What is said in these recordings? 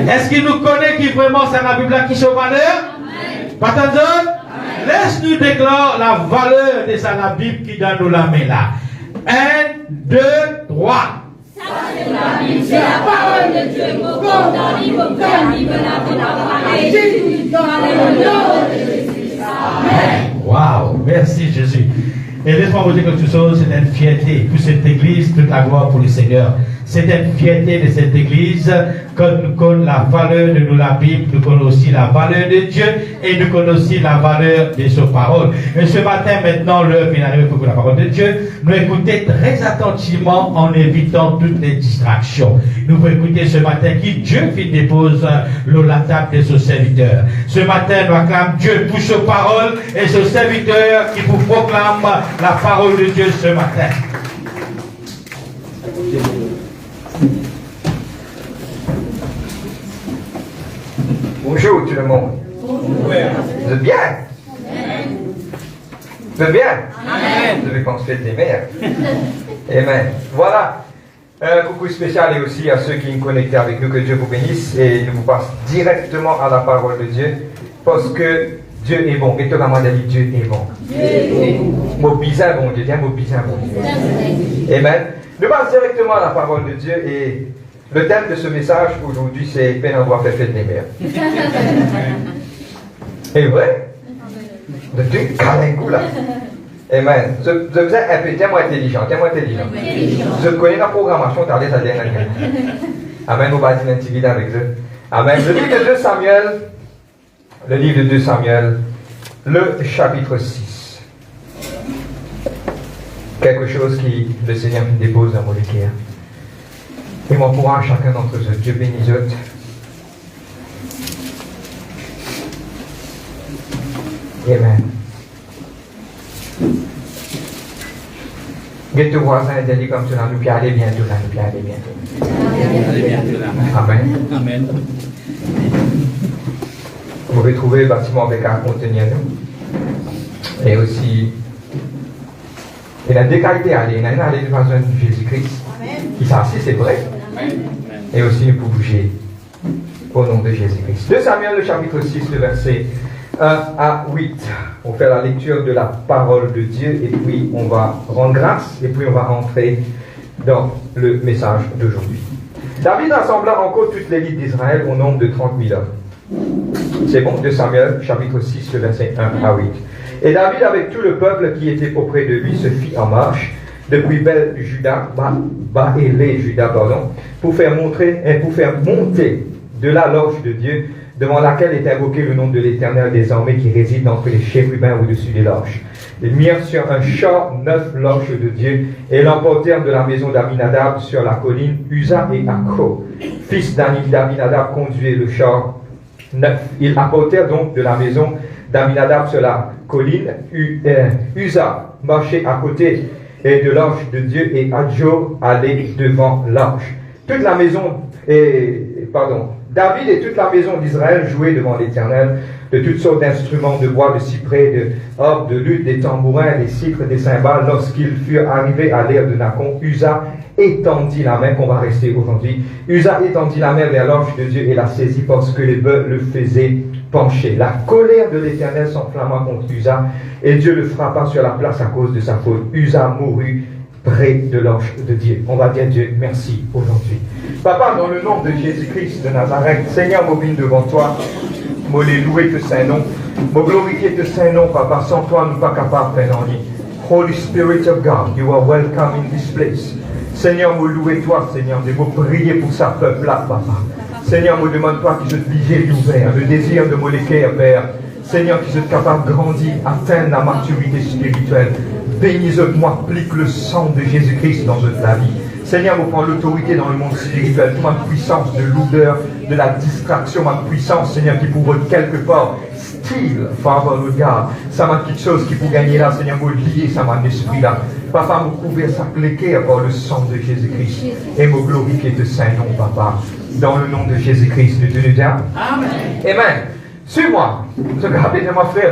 Est-ce qu'il nous connaît qui vraiment c'est la Bible là qui se valeur? Pas laisse-nous déclarer la valeur de ça, la Bible qui donne nous la main là. 1, 2, 3. Ça c'est la Bible, c'est la parole de Dieu. Mon corps dans l'ivre, cœur, l'ivre, la Jésus dans le nom de Jésus. Amen. Waouh, merci Jésus. Et laisse-moi vous dire quelque chose, c'est une fierté pour cette église, toute la gloire pour le Seigneur. C'est une fierté de cette église, que nous connaissons la valeur de nous, la Bible, nous connaissons aussi la valeur de Dieu et nous connaissons aussi la valeur de sa parole. Et ce matin, maintenant, l'heure vient d'arriver pour la parole de Dieu, nous écoutons très attentivement en évitant toutes les distractions. Nous pouvons écouter ce matin qui Dieu qui dépose la table de son serviteur. Ce matin, nous acclamons Dieu pour sa parole et son serviteur qui vous proclame la parole de Dieu ce matin. Bonjour tout le monde. Vous êtes bien? Vous êtes bien? Amen. Vous avez construit des mères. Amen. Voilà. Un coucou spécial et aussi à ceux qui nous connectent avec nous. Que Dieu vous bénisse et nous vous passe directement à la parole de Dieu. Parce que Dieu est bon. Et tout le monde a dit Dieu est bon. Mon bizarre bon Dieu. Mon bizarre bon Dieu. Amen. Nous passons directement à la parole de Dieu et le thème de ce message aujourd'hui, c'est peine avoir fait fête des mères. Et vrai? De Dieu, câlin coup là. Amen. Je vous ai un peu, tiens-moi intelligent. Je connais la programmation, t'as l'air à dire. Amen, vous allez dire un petit vide avec eux. Amen. Le livre de 2 Samuel, le chapitre 6. Quelque chose qui le Seigneur me dépose dans mon cœur. Et m'encourage chacun d'entre eux. Dieu bénisse eux. Amen. Get ton voisin et dis comme cela, nous puis aller bientôt là, nous puis aller bientôt là. Amen. Amen. Vous pouvez trouver le bâtiment avec un contenir nous. Et aussi, il y a des qualités à aller. Il y a une allée de façon de Jésus-Christ. Qui s'assit, c'est vrai. Et aussi, nous pouvons bouger au nom de Jésus-Christ. 2 Samuel, le chapitre 6, le verset 1 à 8. On fait la lecture de la parole de Dieu et puis on va rendre grâce et puis on va entrer dans le message d'aujourd'hui. David rassembla encore toutes les lides d'Israël au nombre de 30 000 hommes. C'est bon, 2 Samuel, chapitre 6, le verset 1 à 8. Et David, avec tout le peuple qui était auprès de lui, se fit en marche depuis Bel-Juda, Ba'élé-Juda, pour faire monter de la loge de Dieu, devant laquelle est invoqué le nom de l'Éternel des armées qui réside entre les chérubins au-dessus des loges. Ils mirent sur un char 9 loges de Dieu et l'emportèrent de la maison d'Aminadab sur la colline Uza et Akko. Fils d'Aminadab conduisait le char 9. Ils apportèrent donc de la maison d'Aminadab sur la colline Uza, marchait à côté et de l'arche de Dieu et Adjo allait devant l'arche. David et toute la maison d'Israël jouaient devant l'Éternel de toutes sortes d'instruments de bois, de cyprès, de harpes, de luth, des tambourins, des cycles, des cymbales. Lorsqu'ils furent arrivés à l'ère de Nacon, Uza étendit la main, qu'on va rester aujourd'hui. Uza étendit la main vers l'arche de Dieu et la saisit parce que les bœufs le faisaient pencher. La colère de l'Éternel s'enflamma contre Uza et Dieu le frappa sur la place à cause de sa faute. Uza mourut près de l'arche de Dieu. On va dire Dieu merci aujourd'hui. Papa, dans le nom de Jésus-Christ de Nazareth, Seigneur, moi viens devant toi, moi les louer te saint nom, moi glorifier te saint nom, Papa, sans toi nous pas capables de faire en ligne. Holy Spirit of God, you are welcome in this place. Seigneur, moi louer toi, Seigneur, de vous prier pour sa peuple là, Papa. Seigneur, moi demande toi que je te dise ouvert, le désir de mon cœur, Père. Seigneur, que je sois capable de grandir, atteindre la maturité spirituelle. Bénis-moi, applique le sang de Jésus-Christ dans notre vie. Seigneur, vous prend l'autorité dans le monde spirituel, toute ma puissance de l'odeur, de la distraction, ma puissance, Seigneur, qui pourrait quelque part, style, Father, regarde, ça m'a quelque chose qui pour gagner là, Seigneur, vous lier, ça m'a esprit là. Papa, vous pouvez s'appliquer par le sang de Jésus-Christ et me glorifier de Saint-Nom, Papa, dans le nom de Jésus-Christ, de Dieu nous dit. Amen. Amen. Suis-moi, je rappelle de ma frère,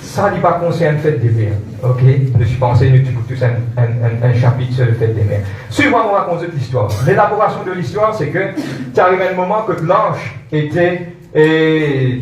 ça n'est pas conscient de fait des verres, ok? Je suis pensé, nous tous un chapitre sur le fait des mers. Suivez-moi, on va raconter l'histoire. L'élaboration de l'histoire, c'est que tu arrives à un moment que l'ange était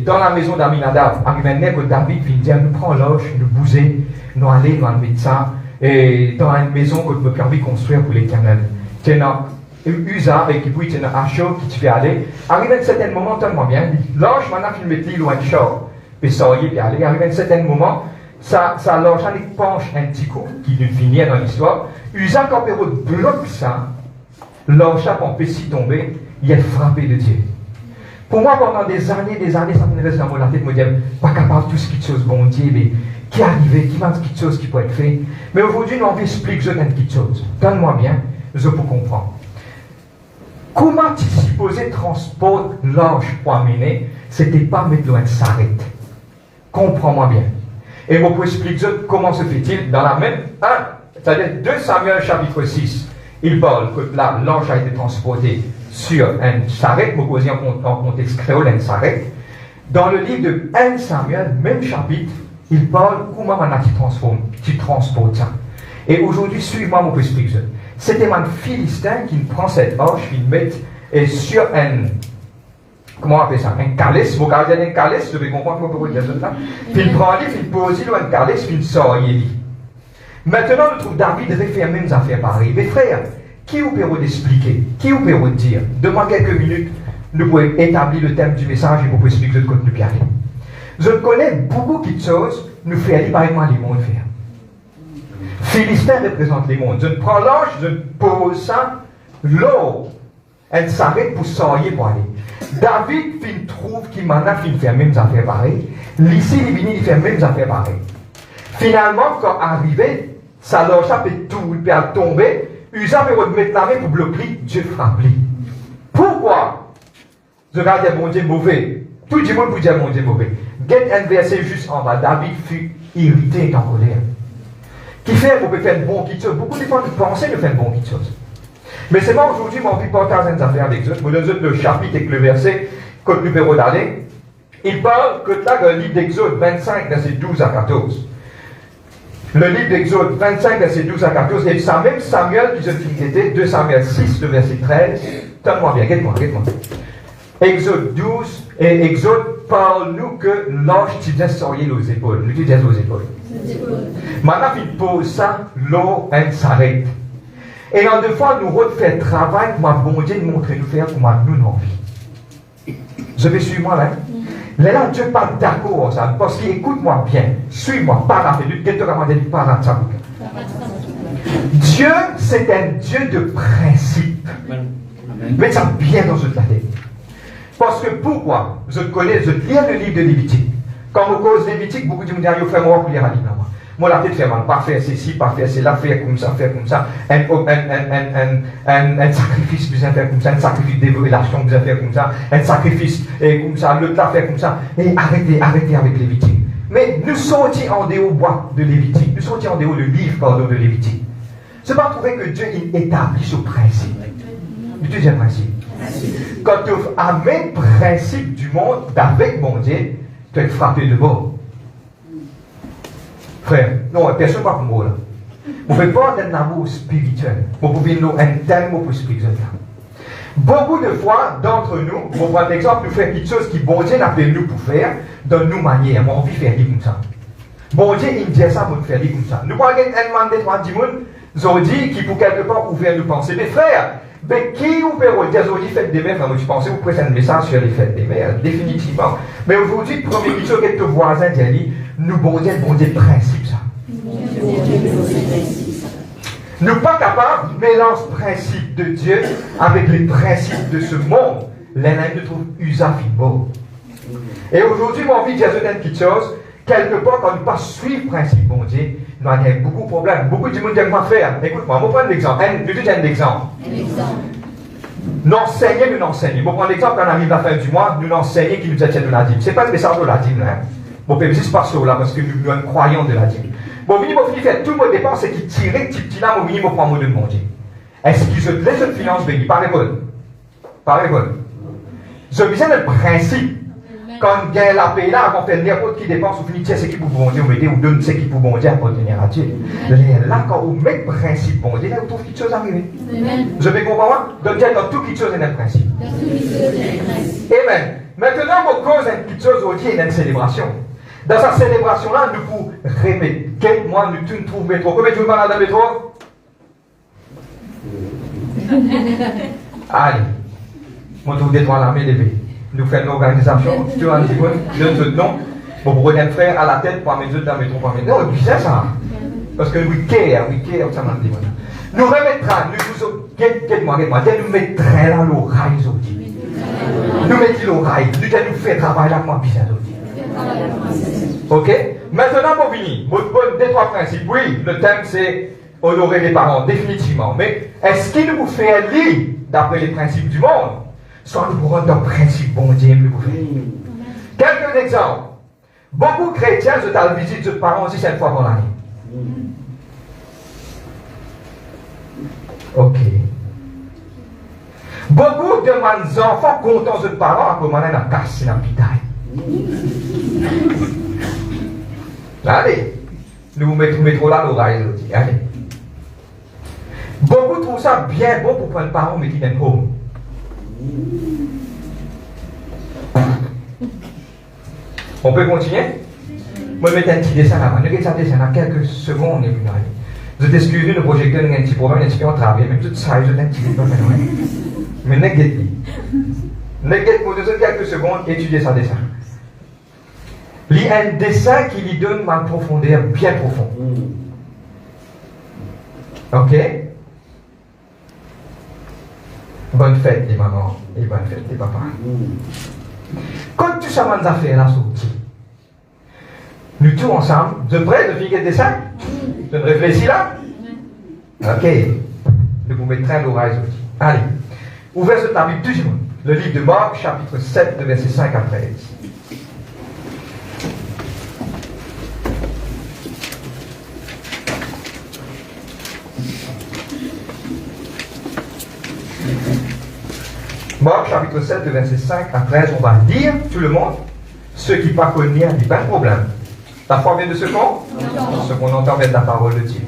dans la maison d'Aminadab. Arrive un que David vient dire, nous prenons l'ange, nous bouser, nous aller dans le médecin, et dans une maison que nous avons envie de construire pour l'Éternel. Tu as Usa et qui puis tu as Achor qui tu fais aller. Arrive à un certain moment, tellement bien, l'ange maintenant il met l'île loin de Chor, puis ça y est, puis aller. Arrive à un certain moment, ça l'ange penche un petit coup, qui nous finit dans l'histoire. Usa quand il bloque ça, l'ange a peut s'y tomber, il est frappé de Dieu. Pour moi, pendant des années, ça me reste dans la tête, me dire, pas capable de tout ce qui est chose, bon Dieu, mais qui est arrivé, qui va quelque chose qui peut être fait. Mais aujourd'hui, nous, on explique je quelque chose. Donne-moi bien, je peux comprendre. Comment tu supposais transporter l'ange pour amener, c'était pas mettre loin de s'arrêter. Comprends-moi bien. Et je peux expliquer comment se fait-il dans la même 1, c'est-à-dire 2 Samuel chapitre 6. Il parle que là, l'ange a été transporté sur un sarret, je pose en contexte créole, un sarret. Dans le livre de 1 Samuel, même chapitre, il parle comment tu transportes ça. Et aujourd'hui, suis-moi, je peux expliquer. C'était un Philistin qui prend cette ange, qui le met sur un, comment on appelle ça, un calice, vous regardez un calice, je vais comprendre comment vous dire ça. Puis il prend un livre, il pose un calice, puis il sort, il lit. Maintenant, nous trouvons David devait faire même affaires pareilles. Mais frère, qui vous peut expliquer, qui vous peut dire, demande quelques minutes, nous pouvons établir le thème du message et vous pouvez expliquer le contenu bien. Je connais beaucoup de choses, nous faisons pareillement les mondes faire. Philistin représente les mondes. Je prends l'ange, je pose ça, l'eau, elle s'arrête pour sortir pour aller. David trouve qu'il m'en a fait même affaires pareilles. L'ici, il fait même affaires pareilles. Finalement, quand arrivé, ça l'ange peut tout, peut tomber. Usa peut mettre la main pour bloquer, Dieu frappe. Pourquoi? Je regarde mon Dieu mauvais. Tout le monde peut dire mon Dieu mauvais. Get un verset juste en bas. David fut irrité et en colère. Qui fait qu'on peut faire une bonne petite chose. Beaucoup de fois, nous pensons de faire une bonne petite chose. Mais c'est moi aujourd'hui, mon envie de partager une affaire avec eux. Je vous donne le chapitre avec le verset que nous pouvons d'aller. Il parle que là, le livre d'Exode 25, verset 12 à 14. Le livre d'Exode 25, verset 12 à 14. Et ça même Samuel qui se était 2 Samuel 6, le verset 13. Donne-moi bien, regarde-moi. Exode 12 et Exode parle-nous que l'ange qui vient sortir aux épaules. Nous disons aux épaules. Maintenant, il pose ça, l'eau, elle s'arrête. Et dans 2 fois, nous refaisons travail pour bon Dieu nous montrer nous faire pour nous nos vies. Je vais suivre moi là. Là, Dieu n'est pas d'accord ça, parce qu'il écoute-moi bien. Suis-moi, pas la fête, pas la Dieu, c'est un Dieu de principe. Mettez ça bien dans votre tête. Parce que pourquoi? Je lis le livre de Lévitique. Quand on cause Lévitique, beaucoup de gens disent, fais moi pour lire un livre. Moi, la tête fait mal, pas faire ceci, pas faire cela, faire comme ça. Un sacrifice, besoin faire comme ça, un sacrifice d'évaluation, besoin faire comme ça, un sacrifice comme ça, l'autre là faire comme ça. Et arrêtez avec Lévitique. Mais nous sortis en dehors bois de Lévitique, nous sortis en dehors le livre de Lévitique. C'est pas trouver que Dieu il établit ce principe. Le deuxième principe. Quand tu amènes le principe du monde avec mon Dieu, tu es frappé de mort. Frère, non, personne ne va pour moi là. Vous ne pouvez pas d'un amour spirituel. Vous pouvez nous un tel mot pour expliquer ça. Beaucoup de fois, d'entre nous, pour prendre l'exemple, nous faisons quelque chose qui bon Dieu appelle nous pour faire, dans nos manières. Moi, on vit faire comme ça. Bon Dieu, il me dit ça pour nous faire comme ça. Nous parlons d'un man de 3 personnes, dit qui pour quelque part ouvert nous penser. Mais frère, mais qui vous peut dire aujourd'hui fête des mères, vous pensez vous prenez un message sur les fêtes des mères, définitivement. Mais aujourd'hui, le premier chose que ton voisin dit, nous bon Dieu principe ça. Nous ne pas capables de mélanger le principe de Dieu avec les principes de ce monde. L'un de trouve usage mort. Et aujourd'hui, mon envie de dire une petite chose, quelque part, quand nous ne pas suivre le principe bon Dieu, nous avons beaucoup de problèmes. Beaucoup de gens disent quoi faire. Écoute-moi, je vais prendre l'exemple. Je vais donner un exemple. N'enseigner, nous n'enseignons. Je vais prendre l'exemple quand on arrive à la fin du mois, nous n'enseignons qui nous attient de la dîme. Ce n'est pas le message de la dîme. Bon, peut juste pas sur là, parce que nous sommes croyants de la dîme. Bon, minimum, il fait tout mon dépense, c'est qu'il tire petit là, mon minimum, prend mon de mon Dieu. Est-ce qu'il se laisse une finance bénie? Pas les bonnes. Je besoin d'un principe. Quand gagne la paix là, quand fait n'importe qui dépense, vous finissez ce qui pour bon Dieu, vous mettez ou donne ce qui pour bon Dieu pour tenir à Dieu. Là, quand vous mettez le principe bon Dieu, là, vous trouvez quelque chose arriver. Vous avez compris moi? Donc, Dieu dans tout quelque chose, il y a un principe. Amen. Maintenant, on cause une chose aujourd'hui, il y a une célébration. Dans cette célébration-là, nous pouvons répéter. Quel mois nous trouvons métro? Combien de jours dans le métro? Allez, on trouve des trois l'armée levée. Nous faisons une organisation, tu vois un petit peu, donne ce nom, pour prendre un frère à la tête pour amener dans le métro. Non, c'est ça. Parce que we care, ça m'a dit. Nous remettrons, nous mettrons là l'oreille aujourd'hui. Nous mettons l'oreille, nous allons faire travail là, moi, bizarre aujourd'hui. Ok? Maintenant, pour finir, des trois principes. Oui, le thème c'est honorer les parents, définitivement. Mais est-ce qu'il nous fait un lit d'après les principes du monde? Soit nous pourrons dans le principe bon Dieu, nous pouvons. Quelques exemples. Beaucoup de chrétiens se visitent leurs parents 6-7 fois par l'année. Ok. Beaucoup de mes enfants contents de parents à commander la casse et la pitaille. Allez, nous vous mettons là l'oreille aujourd'hui. Allez. Beaucoup trouvent ça bien bon pour prendre parents, mais qui n'aiment pas. On peut continuer? Moi, je vais mettre un petit dessin là-bas. Ne regardez ça dessin dans quelques secondes. Vous êtes excusez, le projecteur a un petit problème, un petit peu en travail, même tout ça, je l'ai un petit peu. Mais ne regardez pas. Ne regardez pour quelques secondes, étudiez ça dessin. Il y a un dessin qui lui donne ma profondeur bien profonde. Ok? Bonne fête, les mamans, et bonne fête, les papas. Quand tout ça, mes affaires là sorti, nous tous ensemble, vous êtes prêts de finir le dessin? Vous réfléchissez là? Ok. Nous vous mettrons à l'oreille aujourd'hui. Allez. Ouvrez cette Bible tout le monde. Le livre de Marc, chapitre 7, de versets 5 à 13. Marc chapitre 7, de verset 5 à 13, on va lire tout le monde. Ceux qui ne pas connaissent, il n'y a pas de problème. La foi vient de ce qu'on? Ce qu'on entend avec la parole de Dieu.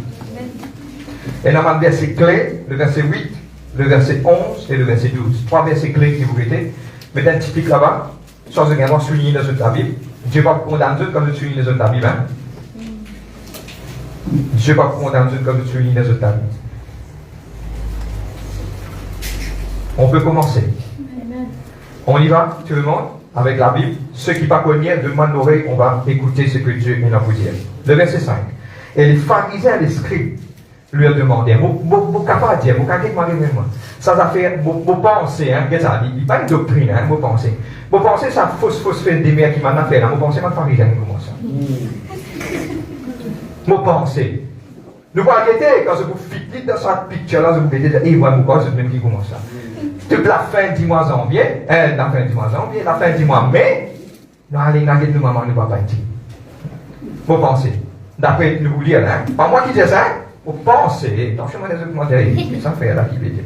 Et dans le verset clé, le verset 8, le verset 11 et le verset 12. Trois versets clés qui vous mettez. Mettez un petit pic là-bas. Sans également souligner les autres Bible. Dieu va vous condamner comme je souligne les autres Bible. Dieu va vous condamner comme je souligne les autres Bible. On peut commencer. On y va, tout le monde, avec la Bible. Ceux qui ne pas connaissent, demandent l'oreille, on va écouter ce que Dieu vient à vous dire. Le verset 5. Et les pharisiens et les scribes lui ont demandé, vous capable de dire, vous capable de moi. Ça va faire, vous pensez, hein, il n'y a pas de doctrine, hein, vous pensez. Vous pensez, ça fausse fait des mères qui m'en a fait, vous pensez, ma pharisien, comment ça? Vous pensez. Nous allons arrêter, quand vous faites dans cette picture-là, vous allez dire, et voilà, pourquoi c'est même qui commence ça? Toute la fin du mois janvier, la fin du mois mai, nous allons regarder nos mamans, nous papa ici. Vous pensez. D'après nous vous lire, hein? Pas moi qui dis ça, vous pensez. Attention, les autres commentaires, ça fait là qui veut dire.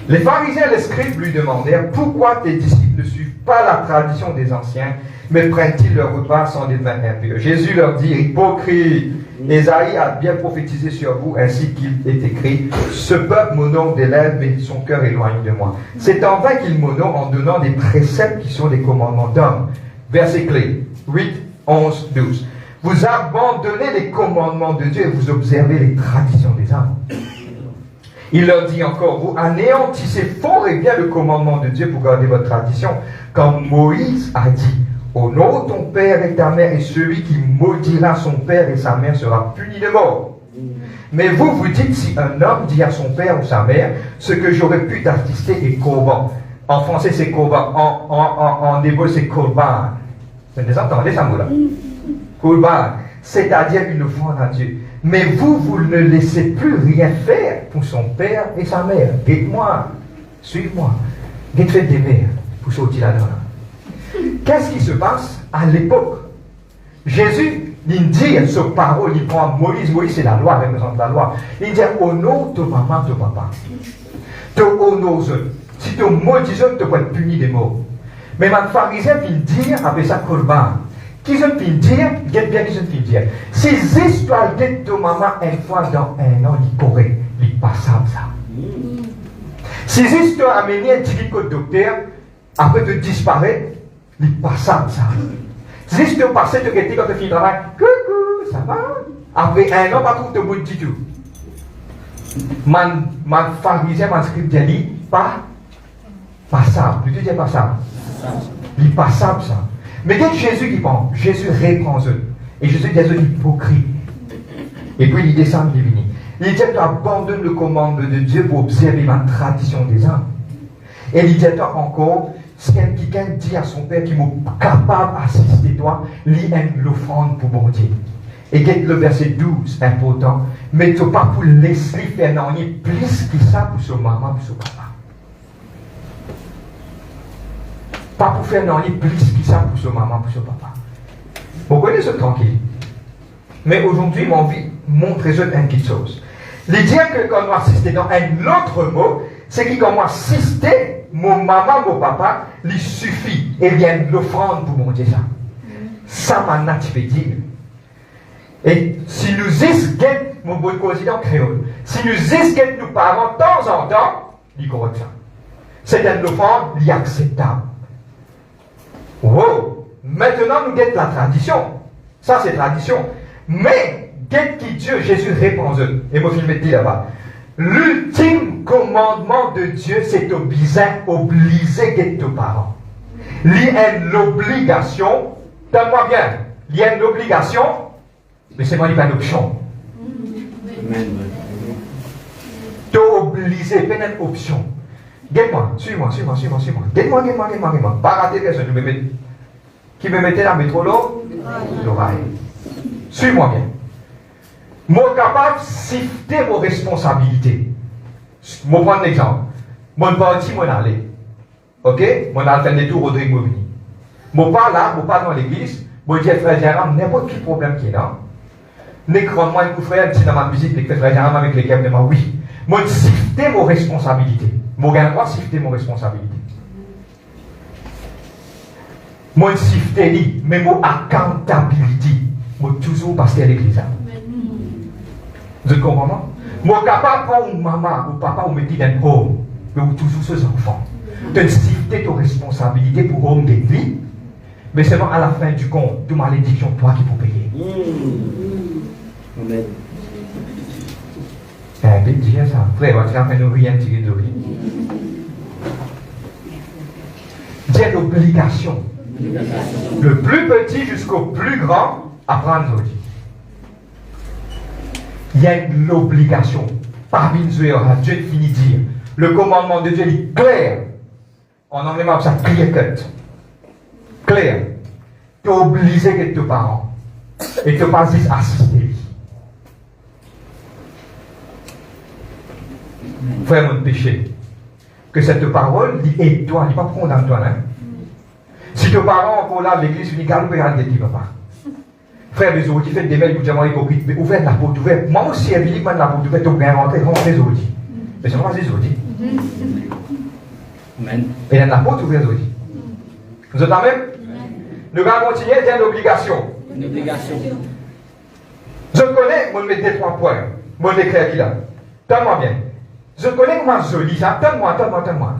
Les pharisiens et les scribes lui demandèrent pourquoi tes disciples ne suivent pas la tradition des anciens, mais prennent-ils leur repas sans des mains impures? Jésus leur dit, hypocrite, Ésaïe a bien prophétisé sur vous, ainsi qu'il est écrit, ce peuple m'honore des lèvres, mais son cœur éloigne de moi. C'est en vain qu'il m'honore en donnant des préceptes qui sont des commandements d'hommes. Verset clé, 8, 11, 12. Vous abandonnez les commandements de Dieu et vous observez les traditions des hommes. Il leur dit encore, vous anéantissez fort et bien le commandement de Dieu pour garder votre tradition, comme Moïse a dit, honore ton père et ta mère, et celui qui maudira son père et sa mère sera puni de mort. Mais vous, vous dites, si un homme dit à son père ou sa mère, ce que j'aurais pu t'artister est korban. En français, c'est korban. En hébreu, c'est korban. Vous entendez ça mot-là? Korban, c'est-à-dire une offrande à Dieu. Mais vous, vous ne laissez plus rien faire pour son père et sa mère. Dites-moi, suivez-moi. Dites-faites des mères pour sortir là-dedans. Qu'est-ce qui se passe à l'époque? Jésus, il dit sa parole, il prend Moïse, c'est la loi, représente la loi. Il dit, honore ton maman, ton papa. Tu honores eux. Si tu maudis eux, tu vas être puni des morts. Mais ma pharisien vient dire, après ça, Korban. Qui je viens dire, bien qui je viens dire. Ces histoires de maman, une fois dans un an, il correct, il passable ça. Ces histoires amenées un petit coup de docteur, après de disparaître, il passable ça. Ces histoires passées de quelqu'un quand tu finis le travail, coucou, ça va? Après un an, pas tout le monde dit tout. Man pharisien, man script, il dit, pas passable. Plutôt dire passable. Il passable ça. Mais dès que Jésus qui pense, Jésus reprend eux. Et Jésus dit aux hypocrites. Et puis il descend, il est venu. Il dit, tu abandonnes le commandement de Dieu pour observer la tradition des hommes. Et il dit encore, si quelqu'un dit à son père qu'il est capable d'assister toi, lis l'offrande pour bon Dieu. Et le verset 12, important, mais tu n'as pas pour laisser faire non, il plus que ça pour son maman, pour son papa. Pas pour faire non, il plus que ça pour son maman, pour son papa. Vous connaissez ce tranquille. Mais aujourd'hui, mon envie de montrer une petite chose. L'idée que quand on assiste dans un autre mot, c'est que quand on assiste, mon maman, mon papa, il suffit. Et bien l'offrande pour mon Dieu ça. Ça m'a fait dire. Et si nous esquons, mon bon président créole, si nous esquons nos parents de temps en temps, il correct ça. C'est une offrande, il est acceptable. Wow! Maintenant, nous guettons la tradition. Ça, c'est tradition. Mais, guette qui Dieu, Jésus répond eux. Et moi, je vais dire là-bas. L'ultime commandement de Dieu, c'est obliger guette tes parents. Il y a l'obligation, donne-moi bien, il y a une obligation, mais c'est moi qui pas une option. Tu es obligé, pas une option. Guette-moi, suis-moi. Guette-moi. Pas rater personne. Qui me mettait la métro l'oreille. Suis-moi bien. Moi capable de sifter vos responsabilités. Je vais prendre un exemple. Mon parti, mon allé. Ok? Mon allé fait des tours au Rodrigue Mobini. Mon pas là, mon pas dans l'église. Mon dit frère Gérard, n'importe quel problème qui est là. N'écran-moi un coup frère, si dans ma musique, les frère Gérard avec les câbles de ma oui. Moi sifter vos responsabilités. Moi gagne pas sifter mon responsabilité. Moi sifter mais mon accountability. Moi toujours passer à l'église. Vous comprenez? Moi capable pour maman ou papa ou mettre dans le home, mais vous toujours ces enfants. De sifter tes responsabilités pour home de vie, mais seulement à la fin du compte, de malédiction, toi qui peux payer. Amen. Bien dire ça. Frère, tu vas faire nous rien tirer de rien. C'est l'obligation. Le plus petit jusqu'au plus grand, apprendre aujourd'hui. Il y a l'obligation. Parmi nous, Dieu finit de dire. Le commandement de Dieu est clair. En anglais, ça clear cut. Clair. Tu es obligé que tes parents. Et tu pas juste assister. Frère, mon péché. Que cette parole dit aide-toi, il n'est pas condamne-toi. Hein? Si tes parents encore là, l'église, tu dis garde, regarde, dit papa. Frère, les autres, faites des mails pour dire hypocrite, mais ouvrez la porte ouverte. Moi aussi, évidemment, la porte ouverte, tu peux rentrer les autres. Mais c'est pas les autres. Amen. Et il y a la porte ouverte aujourd'hui. Vous entendez même? Nous allons continuer, il y a une obligation. Une obligation. Je connais, moi, je mets 3 points. Moi, je l'écris là. Donne-moi bien. Je connais comment je lis ça. Donne-moi.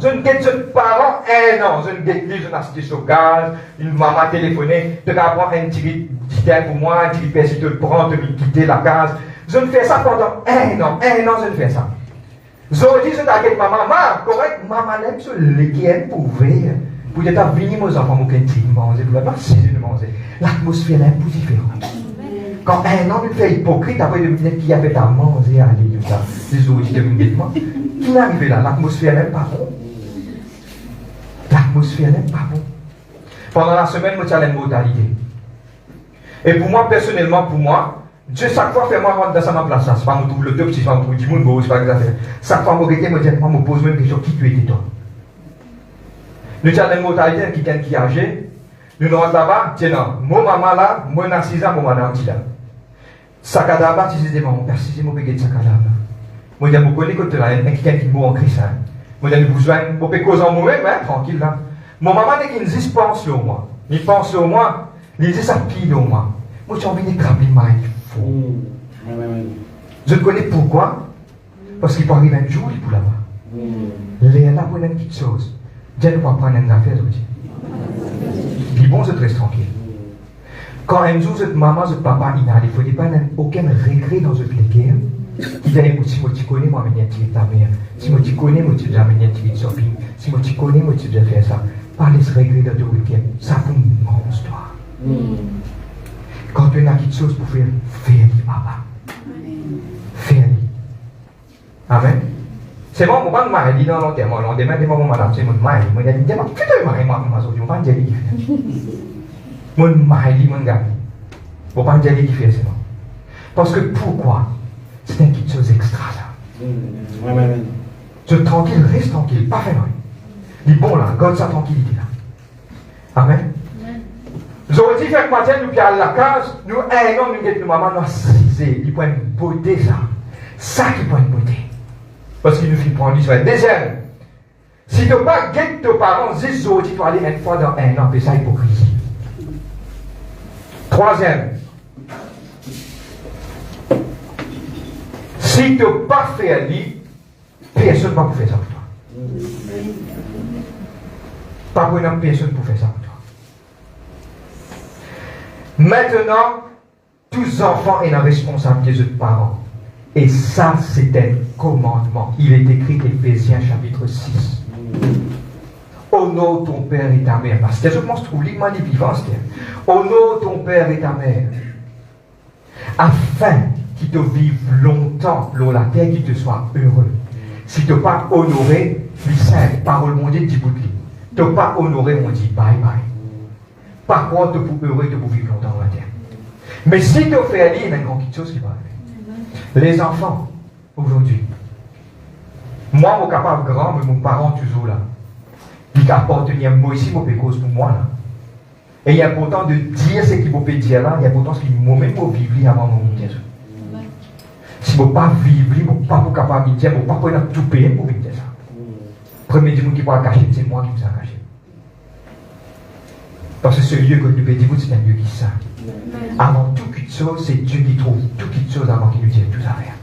Je ne guette pas parents un an. Je ne guette plus, je n'ai acheté sur gaz, une maman téléphonée, tu vas prendre un petit ticket pour moi, un petit persil de prendre, de quitter la case. Je ne fais ça pendant un an. Je ne fais ça. Je dis, je t'inquiète maman, correct, maman aime ce lait qui aime pour ouvrir. Pour dire, venir aux enfants, pour qu'ils mangent, pour pas si de manger. L'atmosphère est un peu différente. Quand un homme fait hypocrite, après de me dire qui avait à manger, alléluia, les autres de me dire, qui est arrivé là? L'atmosphère n'est pas bon. L'atmosphère n'est pas bon. Pendant la semaine, je tiens une modalité. Et pour moi, personnellement, Dieu, chaque fois, fait moi rentrer dans sa place. C'est pas moi trouve le top, c'est pas moi trouve du monde, c'est pas exactement. Chaque fois, je me pose une question, qui tu étais toi? Nous tiens une modalité, quelqu'un qui est âgé. Nous rentrons là-bas, tiens non, mon maman là, moi dans 6 ans, mon madame là. Sakadaba, tu disais, mon père, si c'est mon péché de Sakadaba. Moi, je connais que tu as quelqu'un qui mourut en Christ. Moi, je besoin, je peux causer en moi-même, tranquille là. Mon maman dit qu'il dit pense sur moi. Il pense sur moi. Il dit ça pile au moi. Moi j'ai envie de cramer ma fou. Je ne connais pourquoi. Parce qu'il peut arriver un jour pour là-bas. Il est là pour une petite chose. Dieu ne va prendre une affaire aujourd'hui. Il est bon, je reste tranquille. Quand un jour, votre maman, votre papa, il ne faut pas aucun regret dans votre guerre. Il dit, si moi tu connais, moi, je vais te ta mère. Si moi tu connais, moi tu vas amener un shopping. Si moi tu connais, moi tu vas faire ça. Pas les regrets dans ton week-end. Ça vous monstre, toi. Quand tu as quelque chose pour faire, fais-le, papa. Fais-le. Amen. C'est bon, mon mari dit non, non, t'es mort, non, demain, t'es mon madame, c'est mon mari. Moi, je dis, qu'est-ce que tu m'as dit, moi, je vais dire, mon mari dit, mon gars, je vais dire qui fait, c'est bon. Parce que pourquoi? C'est quelque chose d'extra, ça. Je tranquille, reste tranquille, pas fait rien. Dis bon là, garde sa tranquillité là. Amen. J'aurais dit, fait que matin, nous, puis à la case, nous, un an, nous, nous, maman, nous, assisé, il prend une beauté, ça. Ça qui prend une beauté. Parce qu'il nous fait prendre l'histoire. Deuxième, si tu n'as pas guette tes parents, dis tu dois aller une fois dans un an, c'est ça hypocrisie. Troisième, si tu n'as pas fait un lit, personne ne va vous faire ça pour toi. Pas pour une personne pour faire ça pour toi. Maintenant, tous les enfants sont la responsabilité des parents. Et ça, c'est un commandement. Il est écrit Éphésiens chapitre 6. Honore ton père et ta mère. Parce que je pense que les vivants, honore ton père et ta mère. Afin qu'ils te vivent longtemps sur la terre, qu'ils te soient heureux. Si tu n'as pas honoré, les saints, parole mondiale, dit bout de lui. Tu n'as pas honoré, on dit bye bye. Par contre, tu es heureux de vivre longtemps sur la terre. Mais si tu as fait aller, il y a une grande chose qui va arriver. Les enfants, aujourd'hui, moi, je suis capable de grand, mais mon parent toujours là. Il appartient à moi ici, mon cause pour moi là. Et il est important de dire ce qu'il faut dire là, il est important ce qu'il faut même vivre avant mon dire. Si vous ne pas vivre, vous ne pas capable de dire, vous ne pas tout payer pour vivre ça. Premier du monde qui pourra cacher, c'est moi qui vous a caché. Parce que ce lieu que nous pédez, c'est un lieu qui est saint. Avant toute chose, c'est Dieu qui trouve toute chose avant qu'il nous dise tout à faire.